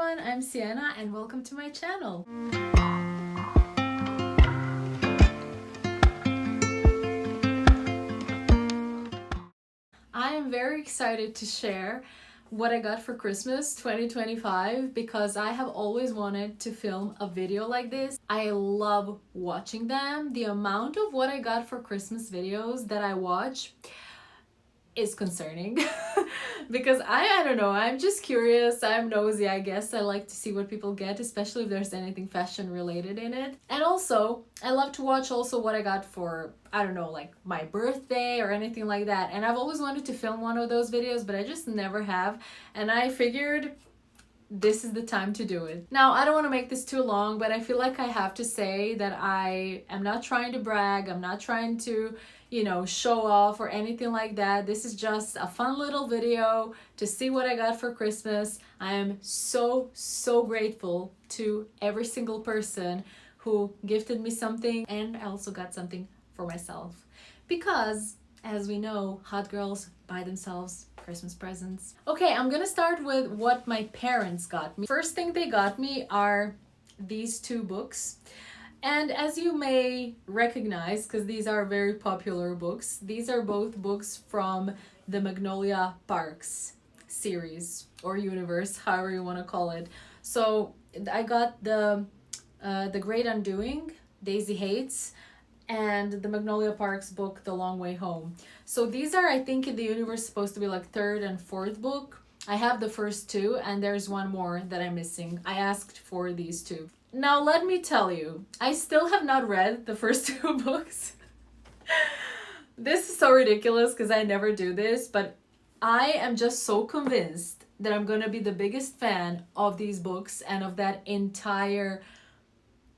everyone, I'm Sienna and welcome to my channel. I am very excited to share what I got for Christmas 2025 because I have always wanted to film a video like this. I love watching them. The amount of what I got for Christmas videos that I watch is concerning because I don't know, I'm just curious, I'm nosy, I guess. I like to see what people get, especially if there's anything fashion related in it. And also I love to watch also what I got for, I don't know, like my birthday or anything like that. And I've always wanted to film one of those videos, but I just never have, and I figured this is the time to do it. Now, I don't want to make this too long, but I feel like I have to say that I am not trying to brag. I'm not trying to, show off or anything like that. This is just a fun little video to see what I got for Christmas. I am so grateful to every single person who gifted me something, and I also got something for myself because, as we know, hot girls buy themselves Christmas presents. Okay, I'm gonna start with what my parents got me. First thing they got me are these two books. And as you may recognize, because these are very popular books, these are both books from the Magnolia Parks series or universe, however you want to call it. So I got the Great Undoing, Daisy Hates, and the Magnolia Parks book, The Long Way Home. So these are, I think, in the universe supposed to be like third and fourth book. I have the first two, and there's one more that I'm missing. I asked for these two. Now let me tell you, I still have not read the first two books. This is so ridiculous because I never do this, but I am just so convinced that I'm gonna be the biggest fan of these books and of that entire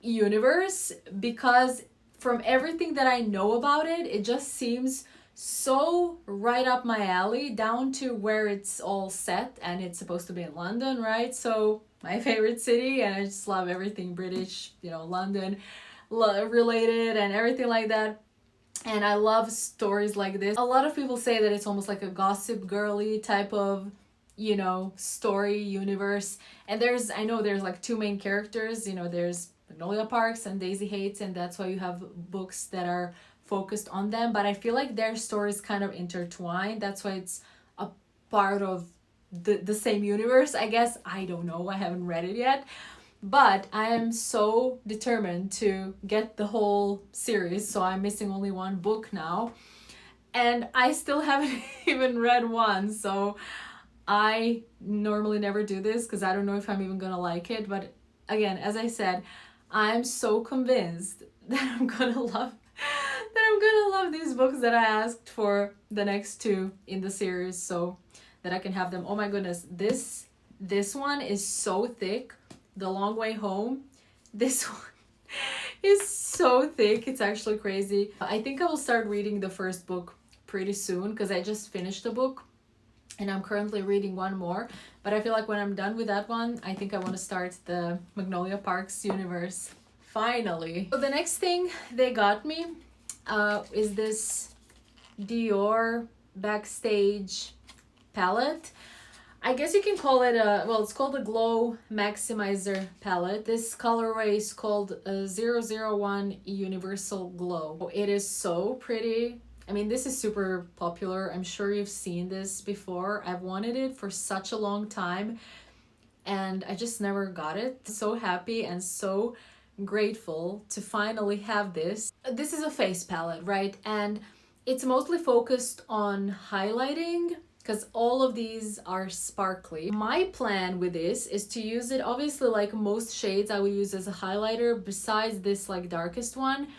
universe, because from everything that I know about it, it just seems so right up my alley, down to where it's all set, and it's supposed to be in London, right? So my favorite city, and I just love everything British, London related and everything like that. And I love stories like this. A lot of people say that it's almost like a gossip girly type of story universe. And I know there's like two main characters, there's Magnolia Parks and Daisy Hates, and that's why you have books that are focused on them. But I feel like their stories kind of intertwined. That's why it's a part of the same universe, I guess. I don't know, I haven't read it yet, but I am so determined to get the whole series. So I'm missing only one book now, and I still haven't even read one. So I normally never do this because I don't know if I'm even gonna like it, but again, as I said, I'm so convinced that I'm gonna love these books that I asked for the next two in the series, so that I can have them. Oh my goodness, this one is so thick. The Long Way Home, this one is so thick, it's actually crazy. I think I will start reading the first book pretty soon because I just finished the book and I'm currently reading one more, but I feel like when I'm done with that one, I think I want to start the Magnolia Parks universe finally. So the next thing they got me is this Dior Backstage palette. I guess you can call it it's called a Glow Maximizer palette. This colorway is called 001 Universal Glow. It is so pretty. I mean, this is super popular. I'm sure you've seen this before. I've wanted it for such a long time and I just never got it. So happy and so grateful to finally have this. This is a face palette, right? And it's mostly focused on highlighting because all of these are sparkly. My plan with this is to use it, obviously, like most shades I would use as a highlighter besides this like darkest one.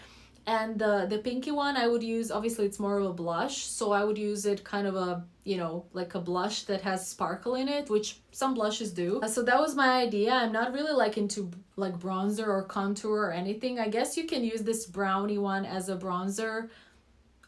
And the pinky one I would use, obviously it's more of a blush, so I would use it kind of a, like a blush that has sparkle in it, which some blushes do. So that was my idea. I'm not really like into like bronzer or contour or anything. I guess you can use this brownie one as a bronzer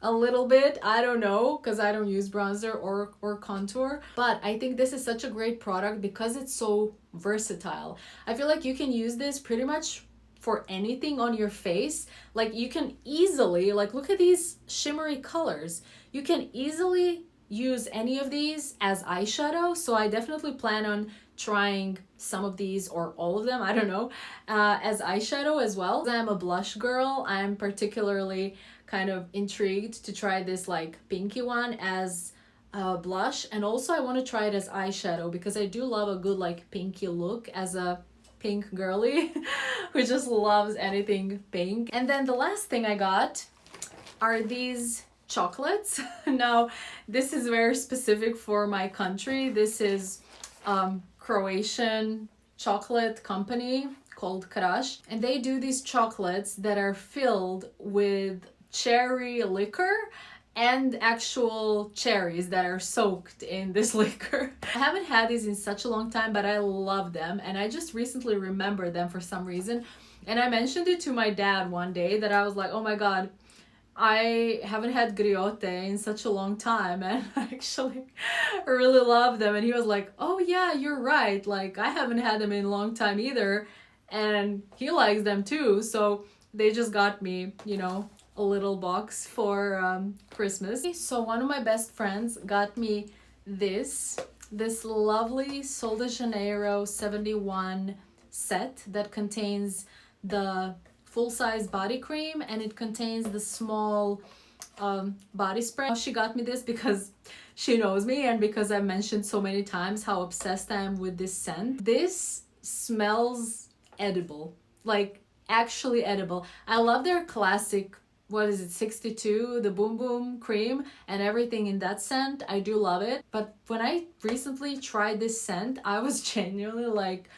a little bit. I don't know, because I don't use bronzer or contour, but I think this is such a great product because it's so versatile. I feel like you can use this pretty much for anything on your face. Like you can easily, like, look at these shimmery colors. You can easily use any of these as eyeshadow. So I definitely plan on trying some of these or all of them, I don't know, as eyeshadow as well. I'm a blush girl. I'm particularly kind of intrigued to try this like pinky one as blush, and also I want to try it as eyeshadow because I do love a good like pinky look as a pink girly who just loves anything pink. And then the last thing I got are these chocolates. Now this is very specific for my country. This is Croatian chocolate company called Kraš, and they do these chocolates that are filled with cherry liquor and actual cherries that are soaked in this liquor. I haven't had these in such a long time, but I love them, and I just recently remembered them for some reason. And I mentioned it to my dad one day that I was like, oh my god, I haven't had griote in such a long time, and I actually really love them. And he was like, oh yeah, you're right, like I haven't had them in a long time either, and he likes them too. So they just got me, you know, a little box for Christmas. So one of my best friends got me this lovely Sol de Janeiro 71 set that contains the full-size body cream, and it contains the small body spray. She got me this because she knows me and because I've mentioned so many times how obsessed I am with this scent. This smells edible, like actually edible. I love their classic, what is it, 62, the Boom Boom cream and everything in that scent. I do love it. But when I recently tried this scent, I was genuinely like,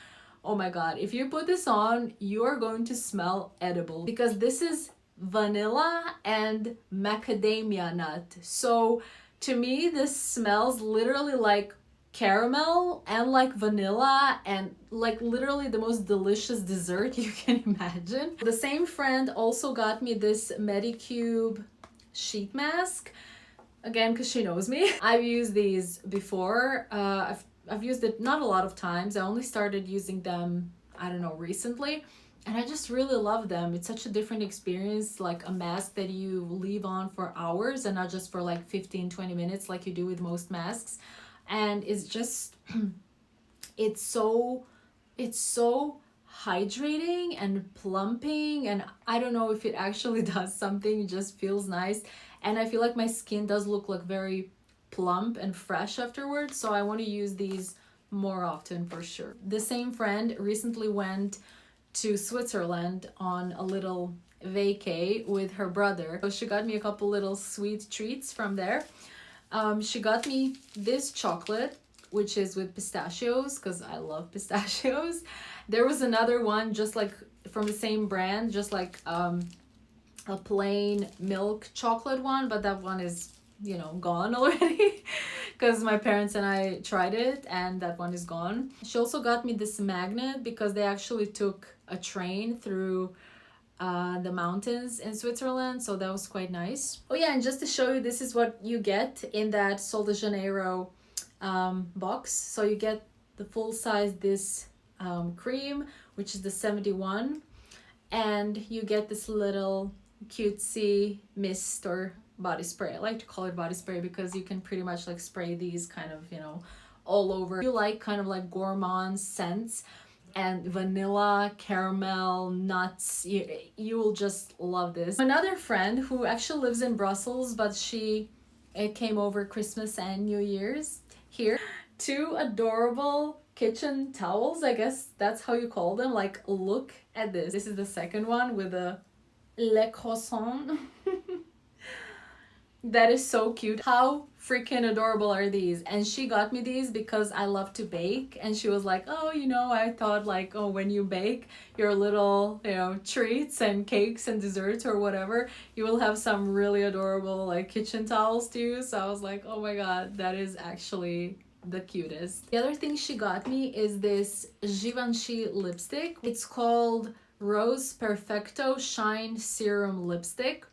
oh my god, if you put this on, you are going to smell edible, because this is vanilla and macadamia nut. So to me, this smells literally like caramel and like vanilla and like literally the most delicious dessert you can imagine. The same friend also got me this Medicube sheet mask, again because she knows me. I've used these before. I've used it not a lot of times. I only started using them, I don't know, recently, and I just really love them. It's such a different experience, like a mask that you leave on for hours and not just for like 15-20 minutes like you do with most masks. And it's just it's so hydrating and plumping, and I don't know if it actually does something. It just feels nice, and I feel like my skin does look like very plump and fresh afterwards, so I want to use these more often for sure. The same friend recently went to Switzerland on a little vacay with her brother, so she got me a couple little sweet treats from there. She got me this chocolate, which is with pistachios, because I love pistachios. There was another one just like from the same brand, just like a plain milk chocolate one, but that one is, you know, gone already because my parents and I tried it and that one is gone. She also got me this magnet because they actually took a train through the mountains in Switzerland, so that was quite nice. Oh yeah, and just to show you, this is what you get in that Sol de Janeiro box. So you get the full size this cream, which is the 71, and you get this little cutesy mist or body spray. I like to call it body spray because you can pretty much like spray these kind of, you know, all over. If you like kind of like gourmand scents and vanilla, caramel, nuts, you will just love this. Another friend who actually lives in Brussels, but she came over Christmas and New Year's here. Two adorable kitchen towels, I guess that's how you call them. Like, look at this. This is the second one with a Le Croissant. That is so cute. How freaking adorable are these? And she got me these because I love to bake, and she was like, oh, you know, I thought like, oh, when you bake your little, you know, treats and cakes and desserts or whatever, you will have some really adorable like kitchen towels to use. So I was like, oh my god, that is actually the cutest. The other thing she got me is this Givenchy lipstick. It's called Rose Perfecto Shine Serum Lipstick,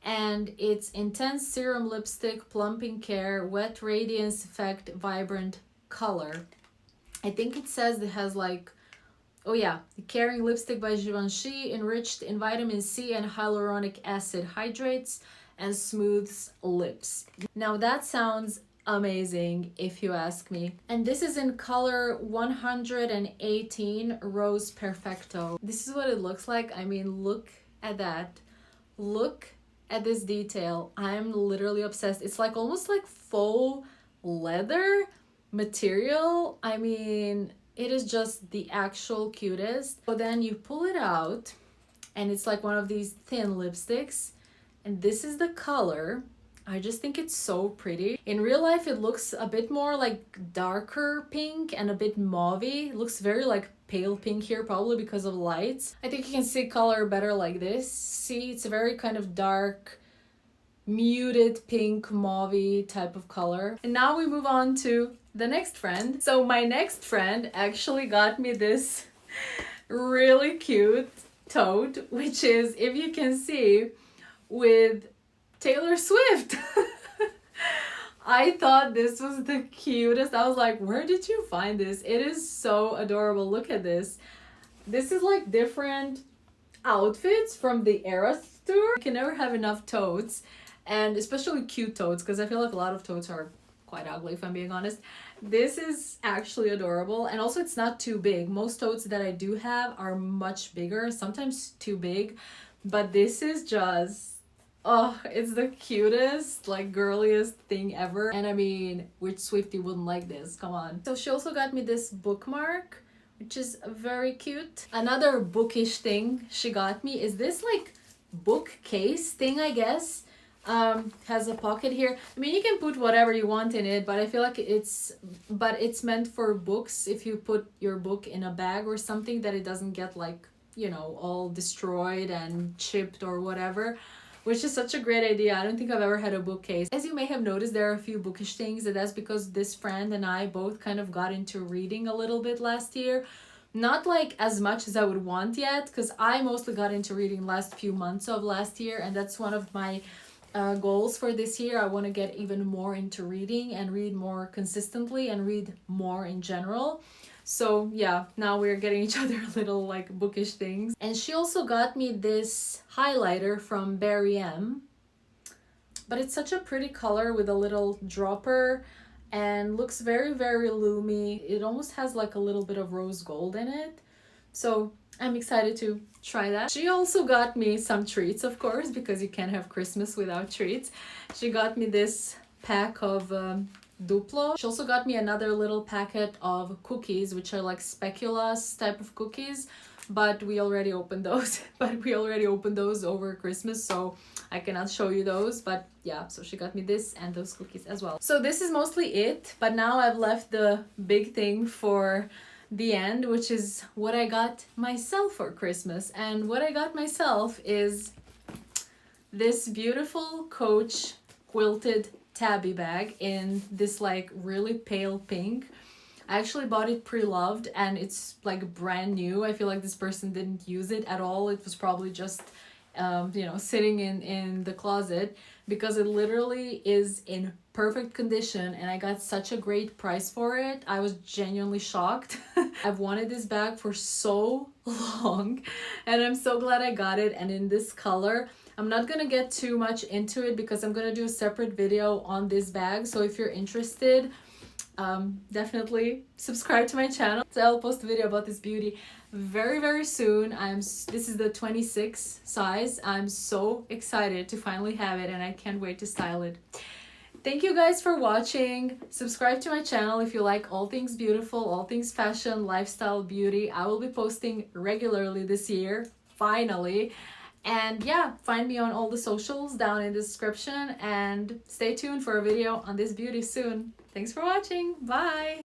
and it's intense serum lipstick, plumping care, wet radiance effect, vibrant color. I think it says it has like, oh yeah, the caring lipstick by Givenchy, enriched in vitamin C and hyaluronic acid, hydrates and smooths lips. Now that sounds amazing if you ask me. And this is in color 118 Rose Perfecto. This is what it looks like. I mean, look at that. Look at this detail. I'm literally obsessed. It's like almost like faux leather material. I mean, it is just the actual cutest. So then you pull it out and it's like one of these thin lipsticks, and this is the color. I just think it's so pretty. In real life, it looks a bit more like darker pink and a bit mauvey. It looks very like pale pink here, probably because of lights. I think you can see color better like this. See, it's a very kind of dark, muted pink mauvey type of color. And now we move on to the next friend. So my next friend actually got me this really cute tote, which is, if you can see, with Taylor Swift. I thought this was the cutest. I was like, where did you find this? It is so adorable. Look at this. This is like different outfits from the Eras tour. You can never have enough totes, and especially cute totes, because I feel like a lot of totes are quite ugly, if I'm being honest. This is actually adorable, and also it's not too big. Most totes that I do have are much bigger, sometimes too big, but this is just, oh, it's the cutest, like girliest thing ever. And I mean, which Swiftie wouldn't like this? Come on. So she also got me this bookmark, which is very cute. Another bookish thing she got me is this like bookcase thing, I guess. Has a pocket here. I mean, you can put whatever you want in it, but I feel like it's meant for books. If you put your book in a bag or something, that it doesn't get like, you know, all destroyed and chipped or whatever, which is such a great idea. I don't think I've ever had a bookcase. As you may have noticed, there are a few bookish things, and that's because this friend and I both kind of got into reading a little bit last year. Not like as much as I would want yet, because I mostly got into reading last few months of last year, and that's one of my goals for this year. I want to get even more into reading and read more consistently and read more in general. So yeah, now we're getting each other little like bookish things. And she also got me this highlighter from Barry M, but it's such a pretty color with a little dropper and looks very, very loomy. It almost has like a little bit of rose gold in it, so I'm excited to try that. She also got me some treats, of course, because you can't have Christmas without treats. She got me this pack of Duplo. She also got me another little packet of cookies, which are like speculoos type of cookies, but we already opened those. Over Christmas, so I cannot show you those. But yeah, so she got me this and those cookies as well. So this is mostly it, but now I've left the big thing for the end, which is what I got myself for Christmas. And what I got myself is this beautiful Coach quilted tabby bag in this like really pale pink. I actually bought it pre-loved and it's like brand new. I feel like this person didn't use it at all. It was probably just you know, sitting in the closet, because it literally is in perfect condition and I got such a great price for it. I was genuinely shocked. I've wanted this bag for so long and I'm so glad I got it, and in this color. I'm not gonna get too much into it because I'm gonna do a separate video on this bag, so if you're interested, definitely subscribe to my channel. So I'll post a video about this beauty very, very soon. This is the 26 size. I'm so excited to finally have it and I can't wait to style it. Thank you guys for watching. Subscribe to my channel if you like all things beautiful, all things fashion, lifestyle, beauty. I will be posting regularly this year, finally. And yeah, find me on all the socials down in the description, and stay tuned for a video on this beauty soon. Thanks for watching. Bye.